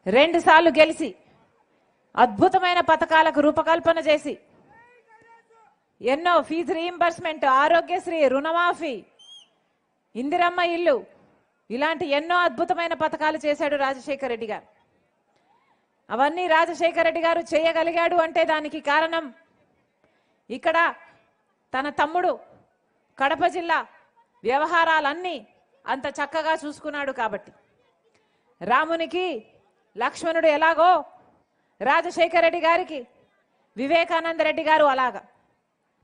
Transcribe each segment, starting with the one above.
2 సార్లు గెలిచి అద్భుతమైన పథకాలకు రూపకల్పన చేసి ఎన్నో ఫీజు రీయింబర్స్మెంట్, ఆరోగ్యశ్రీ, రుణమాఫీ, ఇందిరమ్మ ఇల్లు ఇలాంటి ఎన్నో అద్భుతమైన పథకాలు చేశాడు రాజశేఖర రెడ్డి గారు. అవన్నీ రాజశేఖర రెడ్డి గారు చేయగలిగాడు అంటే దానికి కారణం ఇక్కడ తన తమ్ముడు కడప జిల్లా వ్యవహారాలన్నీ అంత చక్కగా చూసుకున్నాడు కాబట్టి. రామునికి లక్ష్మణుడు ఎలాగో రాజశేఖర రెడ్డి గారికి వివేకానంద రెడ్డి గారు అలాగా.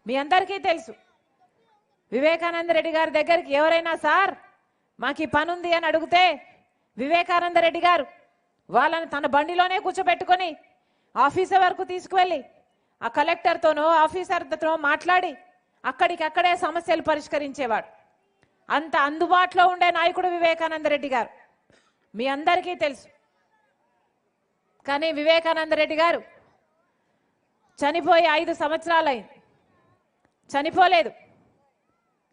మీ అందరికీ తెలుసు, వివేకానంద రెడ్డి గారి దగ్గరికి ఎవరైనా సార్ మాకు ఈ పని ఉంది అని అడిగితే వివేకానంద రెడ్డి గారు వాళ్ళని తన బండిలోనే కూర్చోబెట్టుకొని ఆఫీసర్ వరకు తీసుకువెళ్ళి ఆ కలెక్టర్తోనో ఆఫీసర్తో మాట్లాడి అక్కడికక్కడే సమస్యలు పరిష్కరించేవాడు. అంత అందుబాటులో ఉండే నాయకుడు వివేకానంద రెడ్డి గారు, మీ అందరికీ తెలుసు. కానీ వివేకానంద రెడ్డి గారు చనిపోయి 5 సంవత్సరాలైంది. చనిపోలేదు,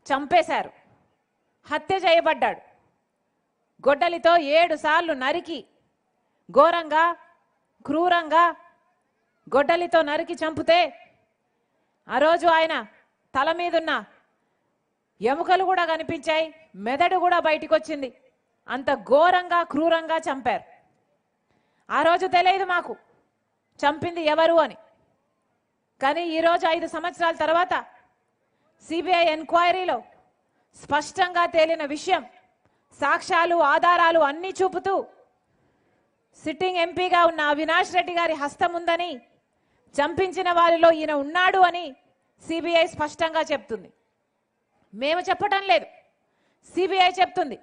చంపేశారు, హత్య చేయబడ్డాడు. గొడ్డలితో 7 సార్లు నరికి ఘోరంగా క్రూరంగా గొడ్డలితో నరికి చంపితే ఆ రోజు ఆయన తల మీదున్న ఎముకలు కూడా కనిపించాయి, మెదడు కూడా బయటికి వచ్చింది. అంత ఘోరంగా క్రూరంగా చంపారు. ఆ రోజు తెలియదు మాకు చంపింది ఎవరు అని. కానీ ఈరోజు 5 సంవత్సరాల తర్వాత సిబిఐ ఎంక్వైరీలో స్పష్టంగా తేలిన విషయం, సాక్ష్యాలు ఆధారాలు అన్నీ చూపుతూ సిట్టింగ్ ఎంపీగా ఉన్న అవినాష్ రెడ్డి గారి హస్తం ఉందని, చంపించిన వారిలో ఈయన ఉన్నాడు అని సిబిఐ స్పష్టంగా చెప్తుంది. మేము చెప్పటం లేదు, సిబిఐ చెప్తుంది.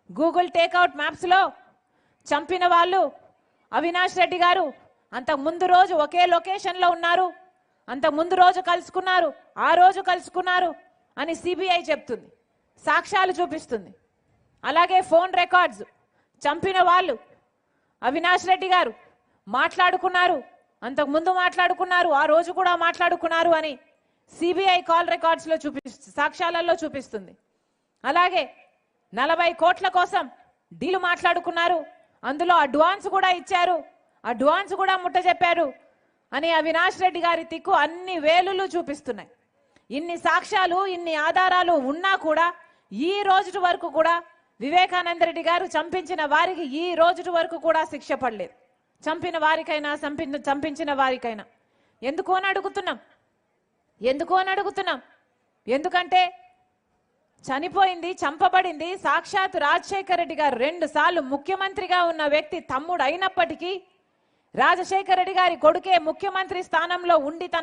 గూగుల్ టేక్అవుట్ మ్యాప్స్లో చంపిన వాళ్ళు అవినాష్ రెడ్డి గారు అంతకు ముందు రోజు ఒకే లొకేషన్లో ఉన్నారు, అంతకు ముందు రోజు కలుసుకున్నారు, ఆ రోజు కలుసుకున్నారు అని సిబిఐ చెప్తుంది, సాక్ష్యాలు చూపిస్తుంది. అలాగే ఫోన్ రికార్డ్స్, చంపిన వాళ్ళు అవినాష్ రెడ్డి గారు మాట్లాడుకున్నారు, అంతకు ముందు మాట్లాడుకున్నారు, ఆ రోజు కూడా మాట్లాడుకున్నారు అని సిబిఐ కాల్ రికార్డ్స్లో సాక్ష్యాలలో చూపిస్తుంది. అలాగే 40 కోట్ల కోసం డీల్ మాట్లాడుకున్నారు, అందులో అడ్వాన్స్ కూడా ఇచ్చారు, అడ్వాన్స్ కూడా ముట్ట చెప్పారు అని అవినాష్ రెడ్డి గారి తిక్కు అన్ని వేలులు చూపిస్తున్నాయి. ఇన్ని సాక్ష్యాలు ఇన్ని ఆధారాలు ఉన్నా కూడా ఈ రోజు వరకు కూడా వివేకానంద రెడ్డి గారు చంపించిన వారికి ఈ రోజు వరకు కూడా శిక్ష పడలేదు. చంపిన వారికైనా చంపించిన వారికైనా. ఎందుకు అని అడుగుతున్నాం. ఎందుకంటే చనిపోయింది, చంపబడింది సాక్షాత్ రాజశేఖర రెడ్డి గారు 2 సార్లు ముఖ్యమంత్రిగా ఉన్న వ్యక్తి తమ్ముడు అయినప్పటికీ రాజశేఖర రెడ్డి గారి కొడుకే ముఖ్యమంత్రి స్థానంలో ఉండి తన